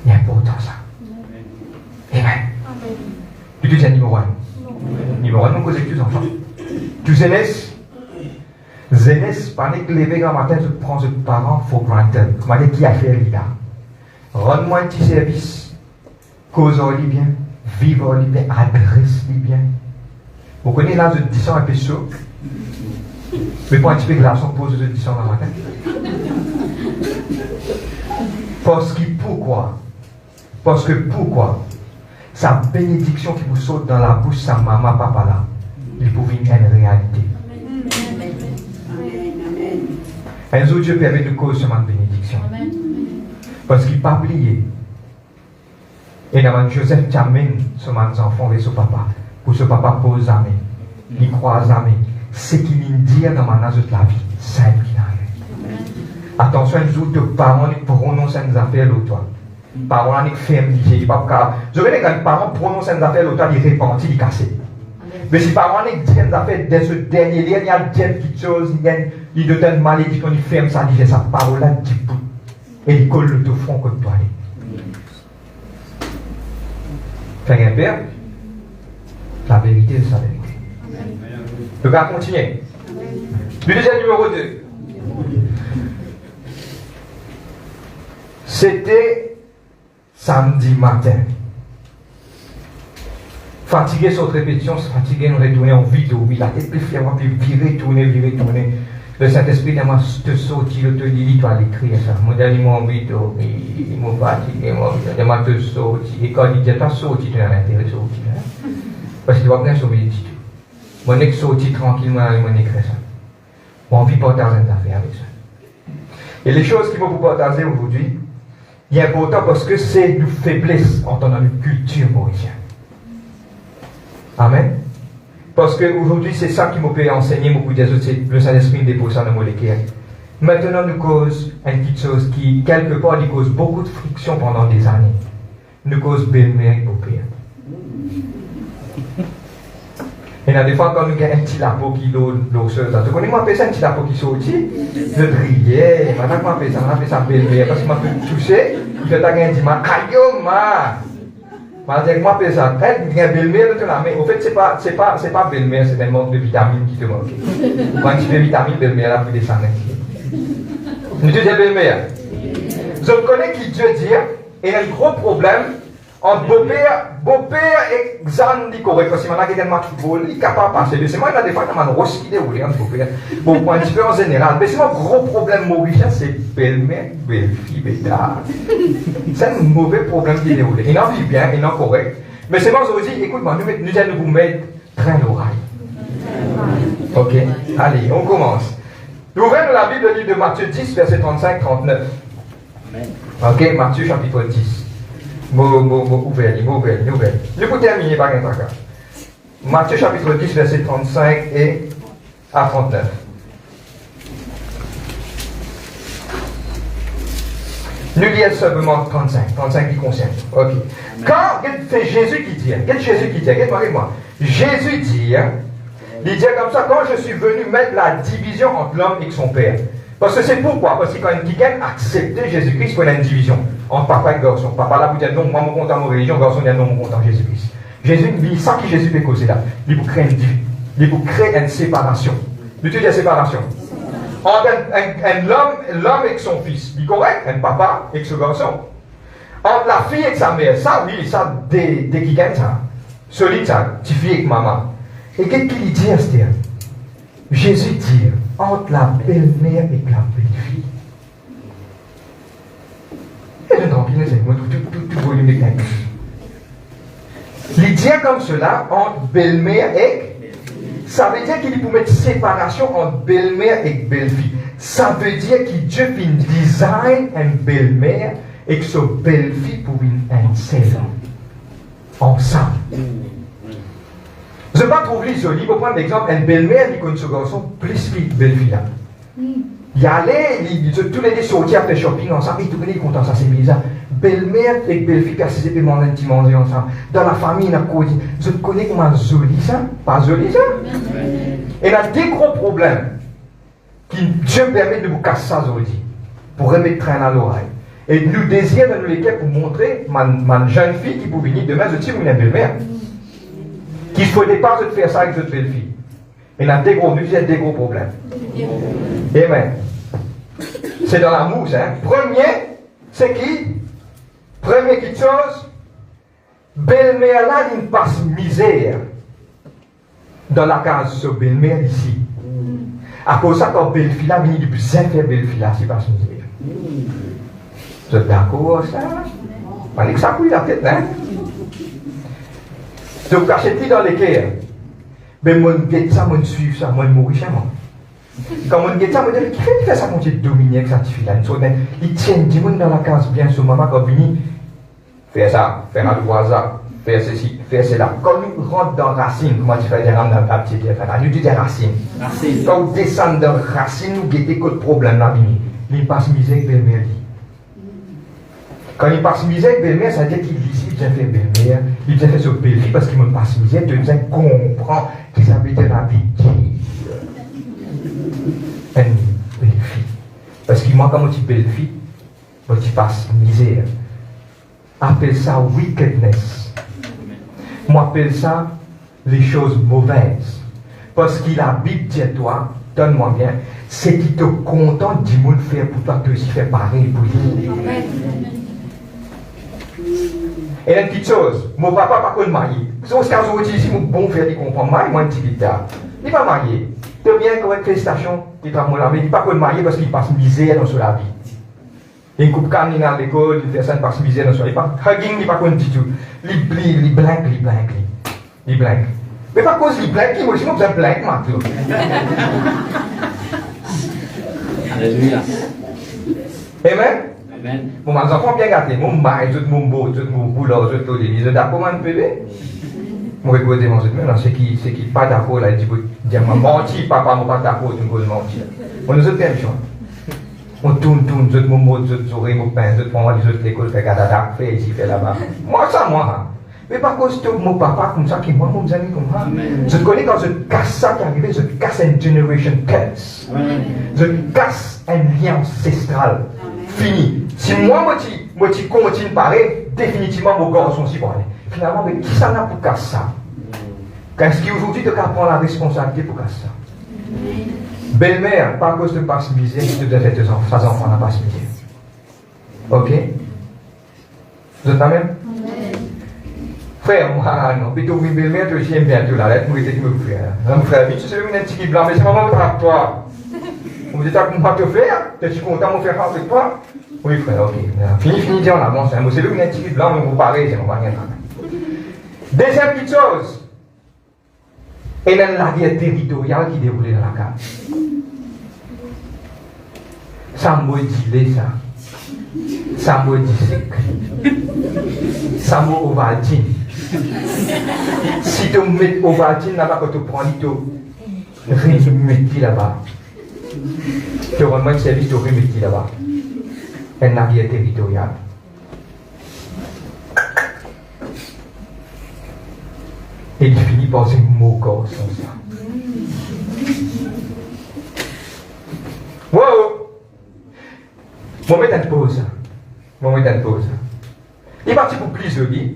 Il est important ça. Amen. Tu te dis numéro 1. Numéro 1, nous causons tous enfants. Tu zélès. Zélès, pendant que les veillants matin, tu prends tes parents for granted. Comment dire qui a fait l'ida? Rends-moi un petit service. Cause-lui bien. Vivre-lui bien. Adresse-lui bien. Vous connaissez là, je dis ça un peu chaud. Mais pour un petit peu de glaçon, pose de 10 ans le matin. Parce que pourquoi? Parce que pourquoi? Sa bénédiction qui vous saute dans la bouche, sa maman, papa là, il peut venir une réalité. Un jour, Dieu permet de cause sur ma bénédiction. Parce qu'il n'a pas oublié. Et dans Joseph qui amène sur mes enfants et son papa. Pour ce papa pose amen. Il croit amen. C'est qu'il me dit dans ma nage de la vie, simple qui arrive. Attention, un jour, de parents qui prononcent une affaire l'autre toi. Parents qui ferment, ils ne pas capable. Je veux dire, quand les parents prononcent une affaire l'autre toi, ils répandent, ils cassent. Mais si parents qui disent une affaire dès ce dernier lieu, il y a quelque chose, il donne une malédiction, il ferme ça, il fait sa parole là, il dit bout. Et il colle le front contre toi. Fait un père, la vérité de sa vérité. Je vais continuer. Le deuxième numéro 2. C'était samedi matin. Fatigué sur répétition, fatigué, nous retourner en vidéo. Il a été plus fier, puis virer, tourner. Le Saint-Esprit m'a te sorti, le te dit, tu vas l'écrire ça. Mon dernier mot vidéo, il m'a fatigué, il m'a te sorti. Et quand il dit, tu as sorti, tu n'as pas intérêt sorti. Parce qu'il doit venir sur mes études. Mon ex sorti tranquillement, mon écrit ça. On envie de partager une affaire avec ça. Et les choses qu'il faut vous partager aujourd'hui, il est important parce que c'est une faiblesse en tant que culture mauricienne. Amen. Parce qu'aujourd'hui, c'est ça qui m'a pu enseigner beaucoup des autres, c'est le Saint-Esprit dépose ça dans mon équerre. Maintenant, nous cause une petite chose qui, quelque part, nous cause beaucoup de friction pendant des années. Nous cause belle-mère et beau-père. y a des fois, quand nous avons un petit lapot qui l'eau sauce, tu connais, moi, appelle ça un petit lapot qui sortit, je riais, maintenant, moi, appelle ça belle-mère, parce que moi, je touché, il fait un dit, ma caillou, ma. Moi, appelle ça, il y a belle-mère, mais au fait, c'est pas belle-mère, c'est un manque de vitamines qui te manque. Quand tu fais vitamines, belle-mère, là, pour descendre. Nous disons belle-mère. Je connais qui Dieu dit, et il y a un gros problème entre beau-père et Xan dit correct, parce que maintenant qu'il y a un match de football, il est capable de passer. C'est moi, il y a des fois qui m'ont roskidé ou rien de beau-père. Bon, un petit peu en général. Mais c'est mon gros problème mauricien, c'est belle-mère, belle-fille, bêta. C'est un mauvais problème qui est déroulé. Il en vit bien, il en correct. Mais c'est moi, je vous dis, écoute-moi, nous allons vous mettre train l'oreille. Ok, allez, on commence. Ouvrez la Bible, le livre de Matthieu 10, verset 35-39. Ok, Matthieu chapitre 10. Ouvrez. Nous pouvons terminer par un cas. Matthieu chapitre 10, verset 35 et à 39. Nous lisons seulement 35 qui concerne. Ok. Quand c'est Jésus qui dit, regarde-moi. Jésus dit, il dit comme ça, quand je suis venu mettre la division entre l'homme et son père. Parce que c'est pourquoi? Parce que quand quelqu'un accepte Jésus-Christ, il y a une division entre papa et garçon. Papa là, vous dites non, moi, je suis content de ma religion, garçon dit non, je suis content de Jésus-Christ. Jésus dit ça que Jésus peut causer là. Il vous crée une séparation. Vous dites la séparation. Entre l'homme et son fils, c'est correct? Un papa et son garçon. Entre la fille et sa mère, ça, oui, ça, des quelqu'un, ça. Solide, ça, petite fille avec maman. Et qu'est-ce qu'il dit, Esther? Jésus dit, entre la belle-mère et la belle-fille. Et je n'en sais pas, tout volume de quelque chose. Il dit comme cela, entre belle-mère et... Ça veut dire qu'il peut mettre séparation entre belle-mère et belle-fille. Ça veut dire que Dieu peut design une belle-mère et que sa belle-fille pour une seule ensemble. Je ne vais pas trouver joli. Pour prendre l'exemple, une belle-mère qui connaît ce garçon plus que belle-fille là. Il allait, tous les deux sortir après shopping ensemble, et tout le monde est content, ça c'est bizarre. Belle-mère et belle-fille, parce que manger un petit manger ensemble. Dans la famille, il y a quoi? Je connais comment joli ça? Pas joli ça? Et il y a des gros problèmes qui Dieu permet de vous casser ça aujourd'hui, pour remettre train à l'oreille. Et nous désirons dans lesquels pour montrer ma jeune fille qui peut venir demain, je dis, vous êtes belle-mère. Qu'il ne faudrait pas de faire ça avec votre belle-fille. Il y a des gros problèmes. Amen. C'est dans la mousse, hein. Premier, c'est qui? Première petite chose, belle-mère là, il passe misère dans la case de belle-mère ici. À cause de ça, quand belle-fille là, il dit plus faire belle-fille là, c'est pas misère. Vous êtes d'accord, ça? On dit que ça couille la tête, hein? Donc, cachez-vous dans les cœurs. Mais moi, je dis ça, moi, je suis ça, moi, je mourir chez moi. Quand on dit ça, on dit, qui fait ça quand tu es dominé avec cette fille-là? Il tient 10 personnes dans la case bien sur maman, quand vient, faire ça, faire un voisin, faire ceci, faire cela. Quand nous rentrons dans racine, comment tu fais des rames dans ta petite affaire? Nous disons des racines. Quand on descend dans racine, nous guettons quel problème là, il passe misère avec belle-mère. Quand il passe misère avec belle-mère, ça veut dire qu'il ici, il vient faire belle-mère, il vient faire sur belle-fille parce qu'il me passe misère, il vient comprendre qu'il s'habite la vie. Une belle-fille. Parce que moi, quand je dis belle-fille, je passe misère. Appelle ça wickedness. Moi, appelle ça les choses mauvaises. Parce qu'il habite chez toi, donne-moi bien, c'est qu'il te contente du monde faire pour toi, tu aussi faire pareil pour lui. Et une petite chose, mon papa n'a pas de marié. Si on se casse aujourd'hui, si mon bon frère il comprend, moi, un petit guitare. Il n'est pas marié. Tu es bien correct, félicitations, il travaille là, mais il n'est pas de marié parce qu'il passe misère dans la vie. Il coupe canne à l'école, il fait ça, il passe misère dans sa vie. Il pas hugging, il n'est pas du tout. Il blank. Mais pas cause il blank, moi je me blank maintenant. Alléluia. Amen. Amen. Bon, mes enfants bien gâtés, mon mari, tout mon beau, tout mon boulot, tout les mises d'accord, mon bébé. Moi, je vais manger maintenant, c'est qui pas d'accord là, il dit, menti, papa, moi pas d'accord, tu me mentir. On nous a fait un on tourne, tout mon mot, tout oreille, mon pain, tout mon les autres l'école, fait gadada, fait ici, fait là-bas. Moi, ça, moi. Mais par cause de mon papa comme ça, qui moi, mon ami comme ça. Je connais quand je casse ça qui est arrivé, je casse une generation curse. Je casse un lien ancestral. Fini. Si moi, je continue pareil, définitivement, mon gars sont si bons. Finalement, mais qui ça n'a pour casser ça? Qu'est-ce qui aujourd'hui te prend la responsabilité pour casser ça? Belle-mère, pas à cause de passe misère, tu dois faire tes enfants n'a pas misère. Ok? Vous êtes la même? Frère, moi, non, plutôt oui, belle-mère, tu aussi aimes bien tout la lettre, moi, j'étais mon frère. Mon frère, vite, c'est un petit qui blanc, mais c'est maman qui trappe toi. On me dit, t'as comment te faire? T'es-tu content de me faire avec toi? Oui, frère, ok. Fini, on avance. C'est le petit qui blanc, mais vous parlez, c'est mon rien. Deuxième petite chose. Et dans la guerre territoriale qui déroulait dans la carte. Ça maudit ça. Ça maudit sec. Ça maudit Ovaltine. Si tu mets Ovaltine là-bas, quand tu prends l'ito, tu mets là-bas. Tu rends un service, tu remets là-bas. Et dans la guerre territoriale. Et il finit par se moquer sans ça. Wow! Moi, je vais pause. Il est parti pour plus de vie.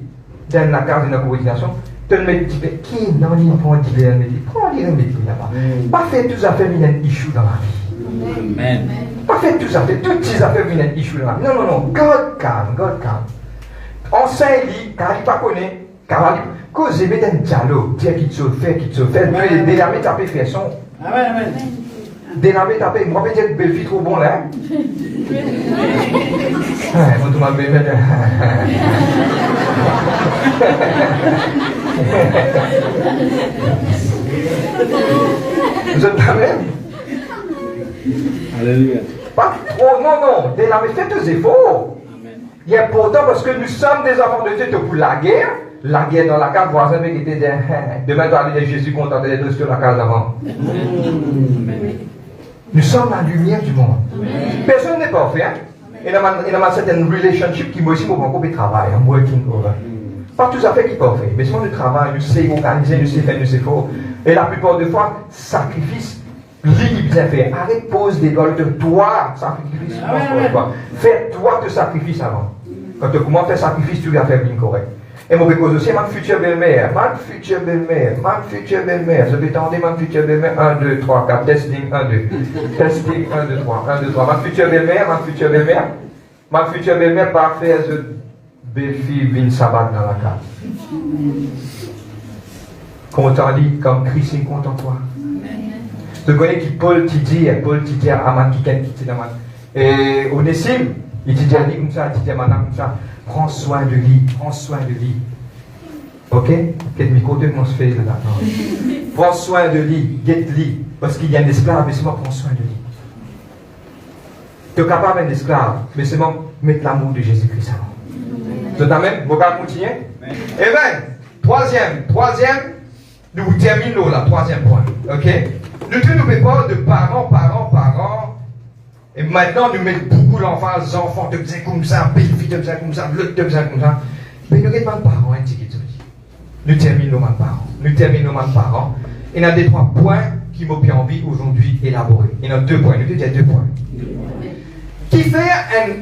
Dans la carte de la coordination, tu me dis qui n'en est pas dit de métier. Prends les métiers là-bas. Pas faire tous les affaires viennent issue dans la vie. Amen. Pas faire tous les affaires, toutes ces affaires viennent issue dans la vie. Non. God calme. Enseigne-lui, car il ne pas connaît. Car quand j'ai mis un dialogue, dire qu'il te fait, délamer taper faire son. Amen. Délamer taper, moi je vais dire que belle fille trop bon là. Moi tout m'a belle. Vous êtes la même? Alléluia. Pas trop, non. Délamer, faites des efforts. Il est important parce que nous sommes des enfants de Dieu pour la guerre. La guerre dans la case, voisin qui était demain tu vas aller dire Jésus content d'être sur la case avant. Nous sommes la lumière du monde. Personne n'est parfait. Il y a certaines relationships qui moi aussi m'ont beaucoup de travail, I'm working over. Pas tout à fait qui est parfait, mais si on travaille, nous savons organiser, nous savons faire, nous savons. Et la plupart des fois, sacrifice, libre bien fait. Arrête, pose des doigts de toi, sacrifice. Fais toi de sacrifice avant. Quand tu commences à faire sacrifice, tu vas faire bien correct. Et mon cause aussi, ma future belle-mère. Je vais tendre ma future belle-mère. 1, 2, 3, 4. Testing, 1, 2. Testing, 1, 2, 3. 1, 2, 3. Ma future belle-mère va faire de belle-fille vine sabbat dans la case. Content dit, comme Christ est content toi. Je connais qui Paul qui dit à Aman qui dit Aman. Et Onésime, il dit à lui comme ça, il dit à madame comme ça. Prends soin de lui. Ok? Quel micro de mon se fait là? Prends soin de lui, get-lui. Parce qu'il y a un esclave, mais c'est moi, prends soin de lui. Tu es capable d'un esclave, mais c'est moi, mettre l'amour de Jésus-Christ avant. Vous êtes même? Vous pouvez continuer? Et bien, troisième, nous terminons là, troisième point. Ok? Nous ne pas de parents. Et maintenant, nous mettons beaucoup l'enfant, les enfants, de besoin comme ça, belle-fille, de besoin comme ça, l'autre, de besoin comme ça. Mais nous mettons parents, un petit peu. Nous terminons nos parents. Et il y a des 3 points qui m'ont bien envie aujourd'hui d'élaborer. Il y en a 2 points. Nous disons 2 points. Qui fait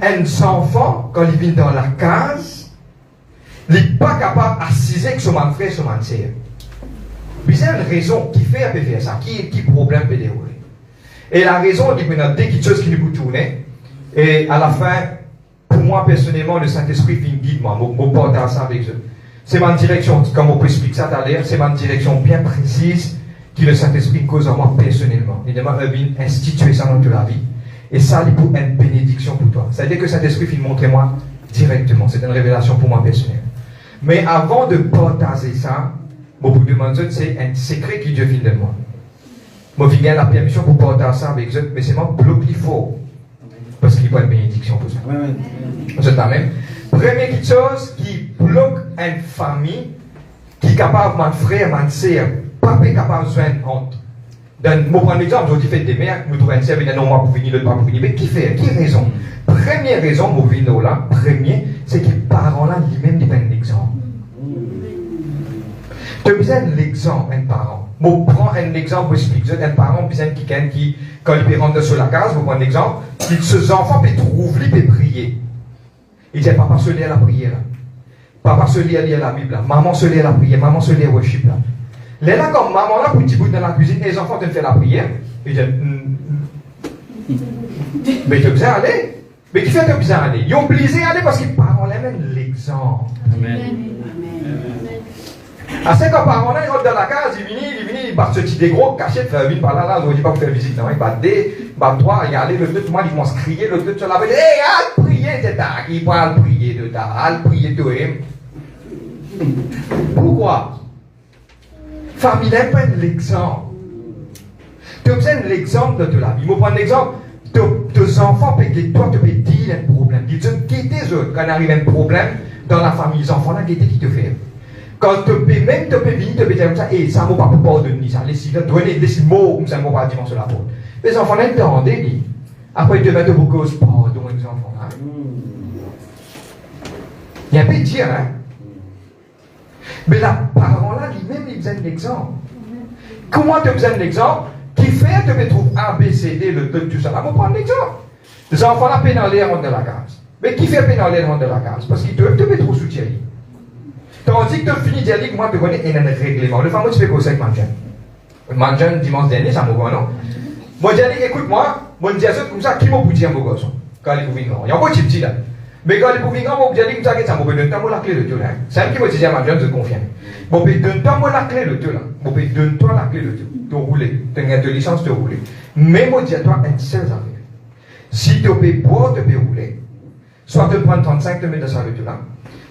un enfant, quand il vient dans la case, il n'est pas capable d'assiser que son frère, son sœur. Puis il y a une raison qui fait faire ça. Qui problème peut dérouler. Et la raison, il y a des petites choses qui nous tournent. Et à la fin, pour moi personnellement, le Saint-Esprit fait une guide, moi, mon porte ça avec eux. C'est ma direction, comme on peut expliquer ça tout à l'heure, c'est ma direction bien précise que le Saint-Esprit cause à moi personnellement. Il m'a institué ça dans toute la vie. Et ça, c'est pour une bénédiction pour toi. C'est-à-dire que le Saint-Esprit fait montrer moi directement. C'est une révélation pour moi personnelle. Mais avant de partager ça, je vous demande, c'est un secret qui Dieu vient de moi. Moi, j'ai la permission pour partager ça avec eux, mais c'est moi plus fort. Parce qu'il y a une bénédiction pour ça. C'est la même. Première chose qui bloque une famille, qui est capable, mon frère, mon sœur, pas capable de faire une honte. Je prends un exemple, je fais des mères, nous trouvons un sœur, il y a un homme pour finir, l'autre pas pour finir. Mais qui fait? Qui raison? Première raison, mon vino là, premier, c'est que les parents là, lui-même, ils prennent l'exemple. Tu as besoin de l'exemple, un parent. Je prends un exemple pour expliquer. Un parent, besoin de quelqu'un qui, quand il rentre sur la case, vous prenez un exemple, ces enfants peuvent trouver, ils peuvent prier. Il dit, papa se lit à la prière. Papa se lit à lire la Bible. Là. Maman se lit à la prière. Maman se lit à worship. Là. Là, comme maman, là, pour petit bout dans la cuisine, les enfants te font la prière. Il dit, mais tu as besoin d'aller. Mais qui fait que tu as besoin d'aller? Ils ont plaisir d'aller parce qu'ils parlent même l'exemple. Amen. C'est quand parents là, ils rentrent dans la case, ils viennent, ils battent des gros cachets, ils viennent par là, ils ne disent pas pour faire visite, non, ils battent des, battent trois, ils allent, le deux, tout le monde, ils commencent à crier, le deux, sur la veille, hé, allez prier, c'est ça, ils vont aller prier de ta, allez prier de toi. Pourquoi? Famille n'aime pas l'exemple. Tu as besoin de l'exemple de la vie. Je vais prendre l'exemple, tes enfants, toi, tu peux dire un problème. Dis-toi, qui tes autres, quand il arrive un problème dans la famille, les enfants là, qui te fait? Quand tu peux même te venir, tu peux dire comme ça, et ça ne m'a pas pardonné, ça, les donner des mots comme ça, ne m'a pas dit sur la porte. Les enfants là, ils t'entendent, après ils te mettent beaucoup de pardon, les enfants là. Il y a un peu de dire, hein. Mais la parent là, lui-même, il besoin d'exemple. Comment tu as besoin d'exemple? Qui fait, tu peux trouver A, B, C, D, le 2, tout ça. Là, on prend l'exemple. Les enfants là, peuvent aller rentrer de la case. Mais qui fait peuvent aller rentrer de la case? Parce qu'ils te mettent trop soutien. Tandis que tu finis de dire que moi, tu connais un règlement. Le fameux, tu fais quoi avec Manjan? Manjan, dimanche dernier, ça m'a dit, non? Moi, je dis, écoute-moi, moi, je dis à ceux comme ça, qui m'a dit à mon gosse? Quand il est pour venir. Il y a un peu de petit là. Mais quand il est pour venir, moi, je dis comme ça, ça m'a dit, donne-moi la clé de tout là. C'est un qui m'a dit à Manjan, je te confirme. Bon, puis donne-toi la clé de tout là. Bon, puis donne-toi la clé de tout. Tu roules. Tu as une licence, tu roules. Mais moi, je dis à toi, une seule affaire. Si tu peux boire, tu peux rouler. Soit tu prends 35, tu mets dans ça le tout là.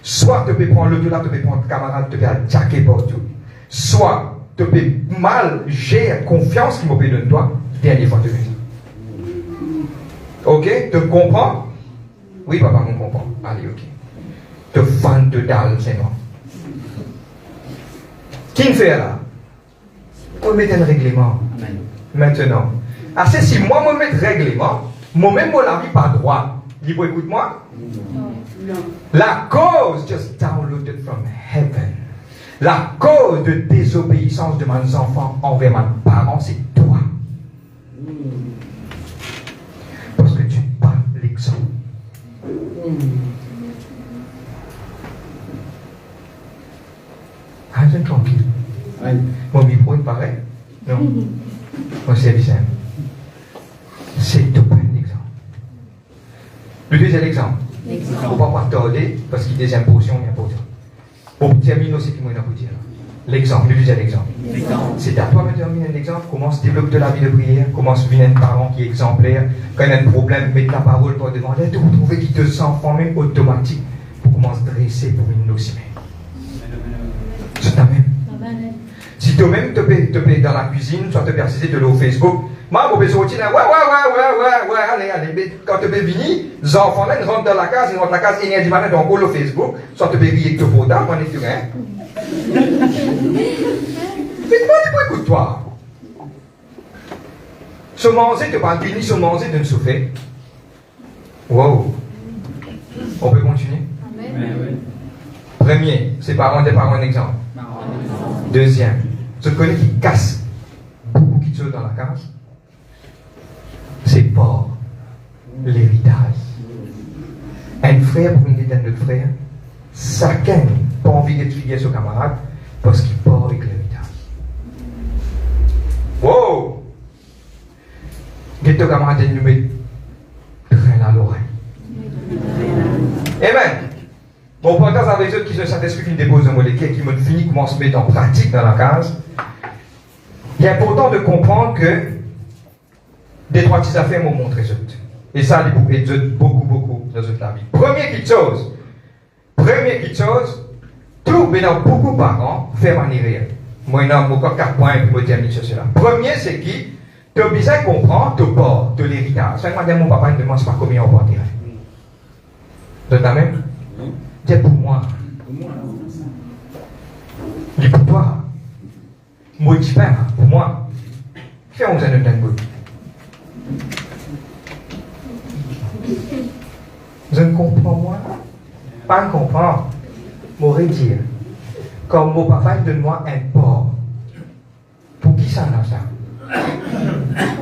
Soit tu peux prendre le tout là, tu peux prendre camarade, tu peux attaquer partout. Soit tu peux mal gérer confiance qui m'a donné de toi, dernière fois tu fais ça. Ok? Tu comprends? Oui, papa, on comprend. Allez, ok. Tu fan de dalle, c'est moi. Qui me fait là? On met un règlement. Amen. Maintenant. Ah, c'est si moi, je mets un règlement, moi-même, mon avis pas droit. Dis, écoute-moi. La cause, just downloaded from heaven. La cause de désobéissance de mes enfants envers mes parents, c'est toi. Parce que tu n'es pas l'exemple. Reste tranquille. Mon micro, il paraît. Non. Moi, c'est simple. C'est tout un exemple. Le deuxième exemple. Il ne faut pas tarder parce qu'il y a des impositions et impositions. Pour terminer aussi, ce qu'il y a pour dire. L'exemple, le deuxième exemple. C'est à toi de terminer un exemple. Comment se développe de la vie de prière. Comment se devient un parent qui est exemplaire. Quand il y a un problème, mettre la parole pour devant l'aide. Vous trouvez qu'il te sent même automatique pour commencer à dresser pour une aussi. C'est la même. Si toi-même te payes dans la cuisine, soit te persiste de l'eau Facebook, moi, je vais sortir là, ouais, allez, quand tu peux venir, les enfants là, ils rentrent dans la case, ils rentrent dans la case, énergie matin, donc au Facebook, soit tu peux rire avec ton photo, on est sur rien. Fais-moi du bruit, écoute-toi. Se manger, tu parles fini, se manger de ne souffrir. Wow. On peut continuer? Amen. Premier, c'est parents des parents un exemple. Deuxième, tu connais qui casse beaucoup qui sont dans la case? C'est pas l'héritage. Un frère pour une d'un autre frère, chacun n'a pas envie d'être fidèle à son camarade parce qu'il part avec l'héritage. Wow! Get ton camarade et nous met train à l'oreille. Amen. Bon, partage avec ceux qui sont Saint-Esprit qui me déposent un molécule qui me finit comment se mettre en pratique dans la case. Il est important de comprendre que des trois petites affaires m'ont montré ça. Et ça, il y a beaucoup dans la vie. Première chose, tout, mais dans beaucoup de parents, faire manier. Moi, il y a encore 4 points pour me dire cela. Premier, c'est qui? Tu as besoin de comprendre ton port, de l'héritage. C'est que mon papa ne demande pas combien on va tirer. Tu as même? C'est pour moi. C'est pour toi. Moi, je fais pour moi. Fais un de dingue. Je ne comprends moi. Pas comprendre. M'aurait dit. Comme mon papa, il donne-moi un porc. Pour qui ça n'a ça?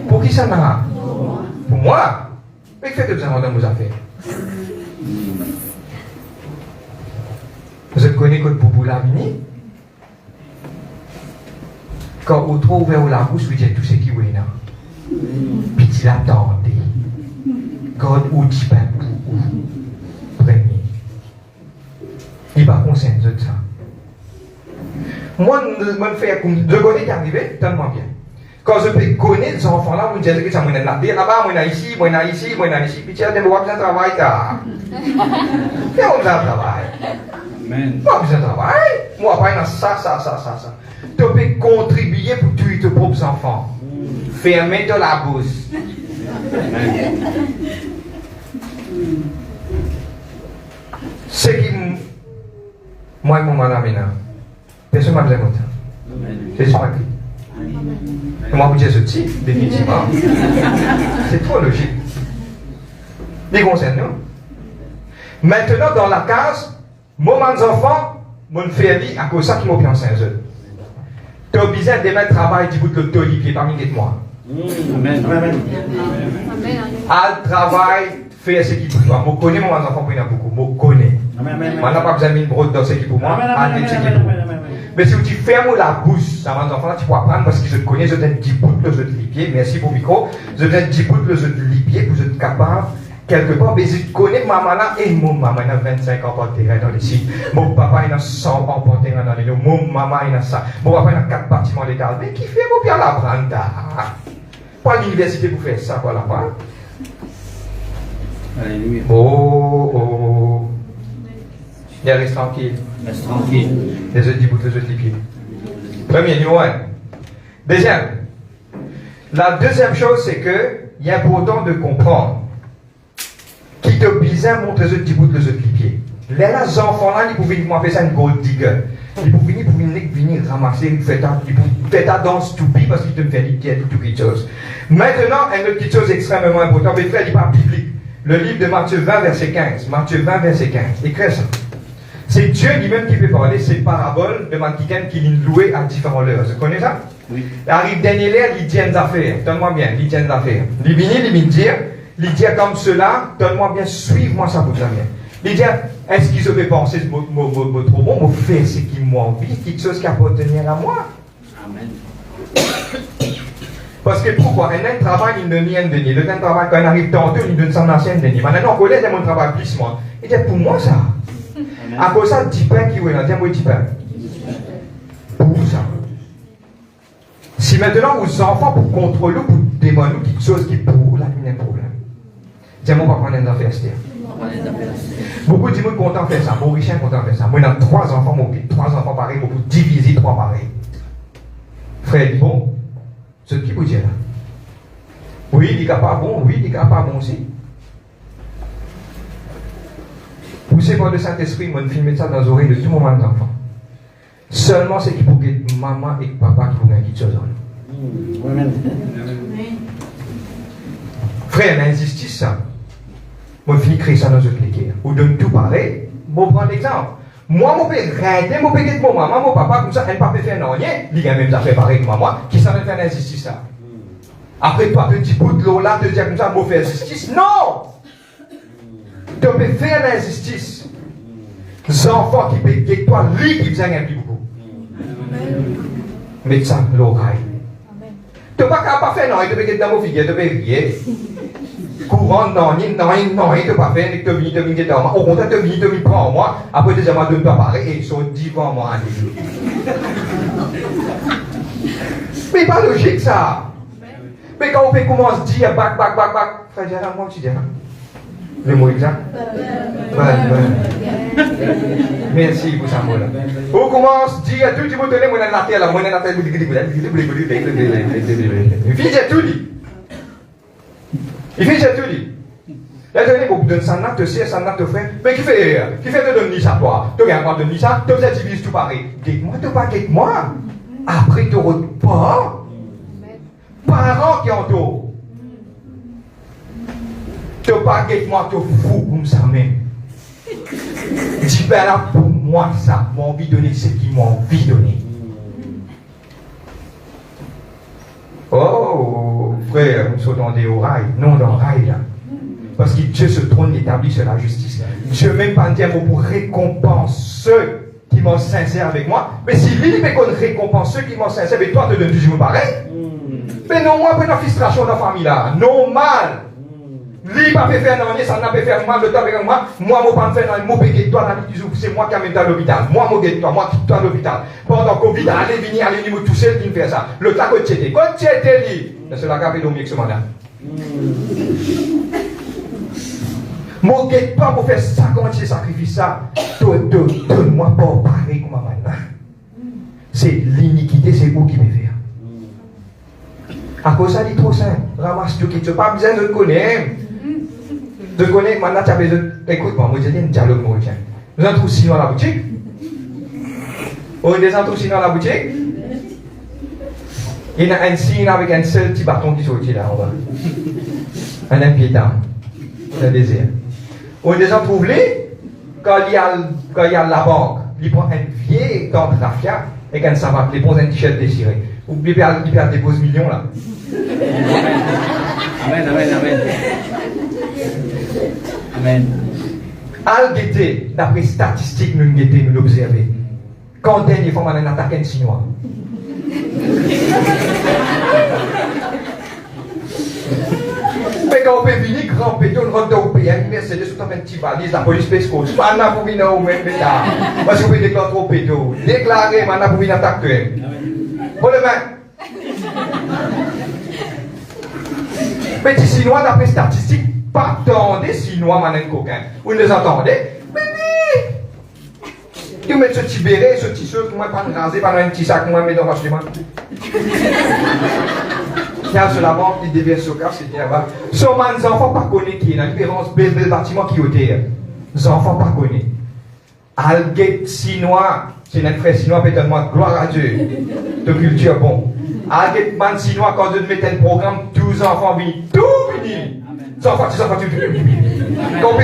Pour qui ça n'a? Pour moi. Mais que faites-vous dans vos affaires? Vous connaissez que Boubou l'a venu? Quand vous trouvez ouvert la bouche, vous dites tout ce qui est là. Puis il attendait. Quand vous dites pas pour vous, premier. Il n'est pas conscient de ça. Moi, je me fais comme. Je connais qui est arrivé, tellement bien. Quand je peux connaître ces enfants-là, vous me dites que ça m'a là-bas, moi ici, moi ici, moi ici, puis tu as des besoin de travail, car. Tu as besoin de travail. Moi, besoin de travail. Moi, pas ça. Tu peux contribuer pour tuer tes propres enfants. Fermez de la bouche. Ce qui. Moi et mon mari maintenant. Personne ne m'a besoin de ça. C'est ça qui. Moi, vous dites ce type, définitivement. C'est trop logique. Les concerne nous. Maintenant, dans la case, moi, mes enfants, mon frère, à cause de ça, qui m'ont bien Saint-Jean. Tu as besoin de mettre travail du bout de l'autorité parmi moi. Amen. Al travail, faire ce qu'il faut. Je connais mon enfant pour beaucoup. Je connais. Je n'ai pas besoin de me broder dans ce qui pour moi. Mais si tu fermes la bouche, ça va enfants, tu peux apprendre parce que je te connais, je te dis 10 bouts, je te dis pieds. Merci pour le micro. Je te dis 10 bouts, je te dis pieds pour être capable. Quelque part, mais je connais maman là, et mon maman a 25 ans pour terrain dans les sites. Mon papa il a 100 ans pour terrain dans les lieux. Mon maman il a ça. Mon papa il a 4 bâtiments d'état. Mais qui fait pour bien l'apprendre? Pas l'université pour faire ça, pour l'apprendre. Alléluia. Oh. Il reste tranquille. Reste tranquille. Les autres 10 bouts, les autres 10 pieds. Premier, numéro 1. Deuxième. La deuxième chose, c'est que il est important de comprendre qui te bizarre montre les autres 10 bouts, les autres pieds. Les enfants-là, ils pouvaient faire ça une gold digger. Ils pouvaient venir ramasser, faire ta danse toupie parce qu'ils te font tout quelque chose. Maintenant, une autre petite chose extrêmement importante, mais frère, il n'est pas biblique. Le livre de Matthieu 20, verset 15. Matthieu 20, verset 15. Écris ça. C'est Dieu lui-même qui peut parler, c'est une parabole de quelqu'un qui l'a loué à différents heures. Vous connaissez ça? Oui. Arrive dernier l'air, il dit une affaire. Donne-moi bien, il dit une affaire. Il vient dire, il dit comme cela, donne-moi bien, suive-moi ça pour bien. Il dit, est-ce qu'ils avaient pensé trop bon, me faire ce qui m'a envie, quelque chose qui appartenait à moi? Amen. Parce que pourquoi? Un travail, il ne donne rien de ni. Le travail, quand il arrive tantôt, il donne son ancienne de ni. Maintenant, on connaît mon travail plus moi. Il dit, pour moi, ça. À cause de ça, 10 pains qui est là, tiens-moi 10 pains. Pour ça. Si maintenant, vos enfants, pour contrôler, pour demander quelque chose qui est pour, là, il y a un problème. Tiens-moi, pas prendre une affaire, beaucoup de gens sont contents de faire ça. Mon riche est content de faire ça. Moi, j'ai 3 enfants, mon 3 enfants pareils, pour diviser 3 pareils. Frère, dit bon, ce qui vous dit là? Oui, il dit qu'il n'est pas bon, oui, il dit qu'il n'est pas bon aussi. Poussé par le Saint-Esprit, moi, je filme ça dans les oreilles de tout le monde des enfants. Seulement, c'est qu'il faut que maman et papa qui vont gagner quelque chose en nous. Frère, l'injustice, ça. Moi, je finis créer ça dans une cliquet. Ou donne tout pareil. Moi, je prends l'exemple. Moi, je peux rester, je peux dire mon maman, mon papa, comme ça, elle ne peut pas faire non rien. Il y a même des affaires pareilles que moi, qui s'en fait l'injustice, ça. Après, toi, petit bout de l'eau là, te dire comme ça, je fais justice. Non! Tu peux faire l'injustice. Les enfants qui peuvent dire toi, lui qui faisait un petit beaucoup. Mais ça, l'oreille. Tu ne peux pas faire non, tu peux dire dans mon figure, tu peux rire. Courant, non, tu ne peux pas faire, tu peux venir dans moi. Au contraire, tu viens, tu prends moi. Après, tu dis, je ne pas parler et ils sont devant moi. Mais pas logique ça. Mais quand on commence à dire, back, frère, j'ai moi, tu dis, le mot exact? Merci pour ça, moi là. On commence à dire, tout le monde donne, moi, la terre, là, moi, la terre, il fait tout dit. Il fait tout dit. Là, tu dis, vous donnez ça, tu sais, ça, tu fais. Mais qui fait te donner ça, toi? Tu viens pas donner ça, tu fais divise tout pareil. Dites-moi, tu pas avec moi. Après, tu ne pas. Parents qui entourent. Tu pas avec moi, tu fous comme ça même. Dis, ben là, pour moi, ça, m'a envie de donner ce qu'ils m'ont envie de donner. Oh, frère, nous sommes au rail. Non, dans le rail, là. Parce que Dieu se trône établi sur la justice. Dieu même pas un mot pour récompenser ceux qui m'ont sincère avec moi. Mais si lui, mais qu'on récompense ceux qui m'ont sincère, mais toi, tu donnes toujours pareil. Mais non, moi, après la frustration de la famille, là. Normal. Lui, pas faire non, ça n'a pas fait mal, le temps avec moi. Moi, je ne pas faire non, je toi, c'est moi qui amène à l'hôpital. Moi, je toi, moi qui toi à l'hôpital. Pendant Covid, allez venir, allez venir, tout seul qui me fait ça. Le temps que tu étais. Quand tu étais dit, c'est la carte de mieux que ce mandat. Mon guette pas pour faire ça, comment tu sacrifies ça. Donne-moi pas pareil comme maintenant. C'est l'iniquité, c'est vous qui me faire. À cause ça, c'est trop simple. Ramasse tout qui te pas besoin de connaître. De connaître, maintenant tu as besoin. Écoute-moi, moi j'ai dit un dialogue mauricien. Nous avons trouvé dans la boutique. On a des entrées dans la boutique. Il y a un signe avec un seul petit bâton qui sortit là en bas. Un impiétant. C'est un désert. On a des entrées quand il y a la banque. Il prend un vieil temps de raffia et un savate, il prend un t-shirt déchiré. Oubliez pas, il perd des beaux millions là. Amen, amen, amen. Amen. Al guetter, d'après statistiques, nous guetter, nous l'observer. Quand dernière fois, on a attaqué un Chinois. Mais quand on peut venir, grand péton, on rentre au pays, un Mercedes, tout un petit valise, la police pèse quoi. Pas n'a pour venir au même état. Parce que vous pouvez déclarer au péton. Déclarer, maintenant pour venir attaquer. Pour le main. Mais les Chinois, d'après statistiques, pas tant des Chinois, maintenant, coquin. Vous les entendez? Mais oui! Ils mettent ce petit béret, ce petit saut, moi, pas rasé, pas un petit sac, moi, mais dans le chemin. Tiens, sur la banque, il devient ce cas, c'est là-bas. Son man, les enfants pas connaissent qui est la différence, bel bâtiment qui est au terre. Les enfants pas connaissent. Alguet Chinois, c'est notre frère Chinois, pétainement, gloire à Dieu. De culture bon. Alguet man Chinois, quand je mets un programme, 12 enfants viennent, tout venir. Les enfants, tu quand on peut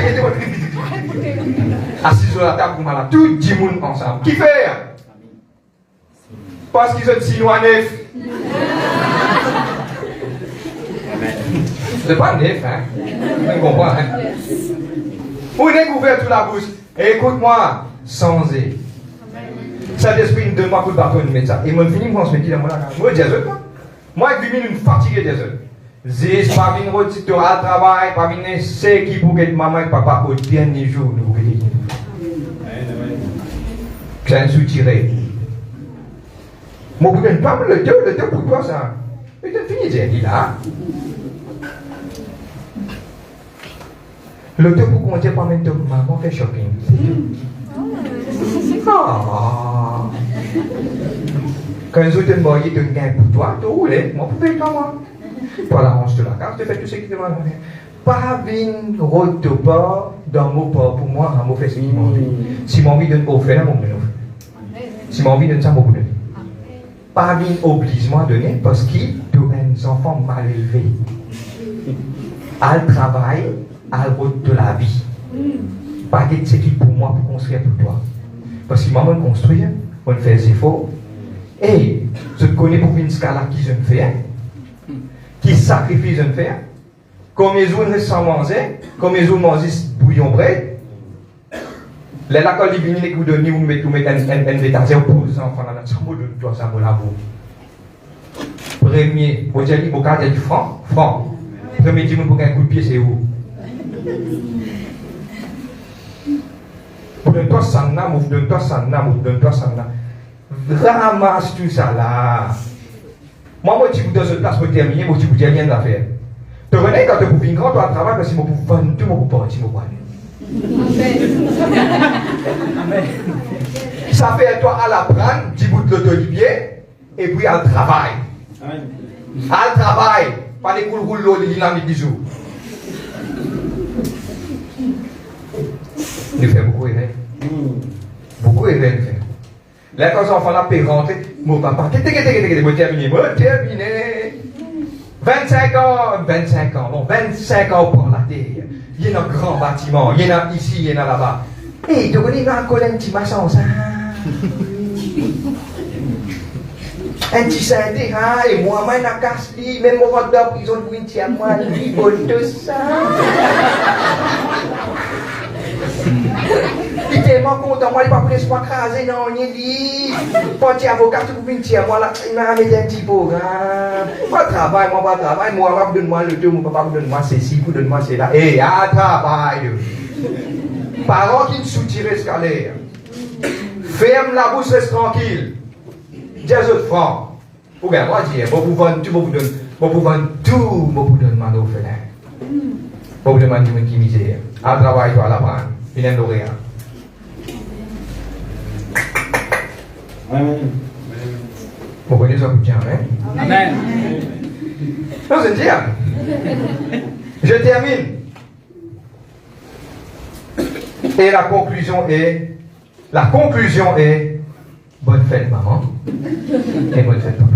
assis sur la table, comme là, tout le monde ensemble. Qui fait? Parce qu'ils sont Chinois neufs. C'est pas neuf, hein? Tu comprends, hein? On est couvert toute la bouche. Et écoute-moi, sans et. Ça l'esprit une demande pour le bateau de mettre ça. Et moi, je finis, moi, je me dis, moi, Jésus, moi, je vis une fatiguée, Jésus. Zis, pas venir au titre à travail, pas venir, c'est qui pour que maman et papa au dernier jour, nous vous dire. C'est un soutiré. Moi, vous ne pouvez pas le Dieu pour toi, ça. Mais tu finis, j'ai dit là. Le temps pour qu'on dise pas même maman fait shopping. Ah. Quand ils ont te marié de gain pour toi, tu roules, moi pour faire moi. Toi la range de la carte, tu fais tout ce qui te demande. Pas vin route de pas dans mon pas pour moi, un mot fait ce qui m'a envie. Si m'a envie de ne faire, mon menot. Si m'a envie de ne pas beaucoup donner. Pas vin oblige-moi à donner parce qu'il y a des enfants mal élevés. À le travail, à la route de la vie. Pas de ce qui pour moi pour construire pour toi. Parce que maman construit, on fait des efforts. Et je te connais pour une scala qui je ne fais, qui sacrifie je ne fais, comme les autres sans manger, comme les autres mangent bouillon bread. Les lacoles qui viennent vous donner, vous mettez un vétacien pour les enfants, là, ça me donne toi ça me la boue. Premier, vous avez dit, vous avez dit franc. Premier dit, vous avez un coup de pied, c'est où? Pour donner-toi sanna, donne-toi sanna. Ramasse tout ça là. Moi, je suis dans une place pour terminer, moi, je vous dis rien à faire. Tu connais quand tu es pour venir grand, tu as un travail, parce que je vais vous vendre tout, je vais vous partir, Amen. Ça fait toi à la prendre, 10 bouts de l'auto du pied, et puis à le travail. À le travail, pas des coups de dynamique du jour. Nous faisons beaucoup erreur. Beaucoup erreur, nous faisons. Là, quand les enfants là peuvent rentrer, mon papa, je vais terminer. 25 ans pour la terre. Il y a un grand bâtiment, il y en a ici, il y en a là-bas. Eh, tu connais un collègue qui m'a ça. Un petit syndic, et moi-même, à Casli, même au ventre de la prison de Winti, à moi, il vole tout ça. Il est tellement content, moi, il n'a pas pris soin crasé, non, il dit, petit avocat, tout Winti, à moi, là, il m'a mis un petit programme. Moi, travail, moi, papa, donne-moi le deux, mon papa, donne-moi ceci, vous donne-moi cela. Eh, à travail. Parents qui ne soutirent escalier. Ferme la bouche, reste tranquille. 10 autres francs. Ou bien, moi, je dis, vous vendre tout, vous donne ma orphelin. Vous demandez qui misère. À travail, toi, là-bas. Il n'aime rien. Amen. Vous connaissez ça pour bien, hein? Amen. Non, c'est dire. Je termine. Et la conclusion est bonne fête, maman. Et bonne fête, papa.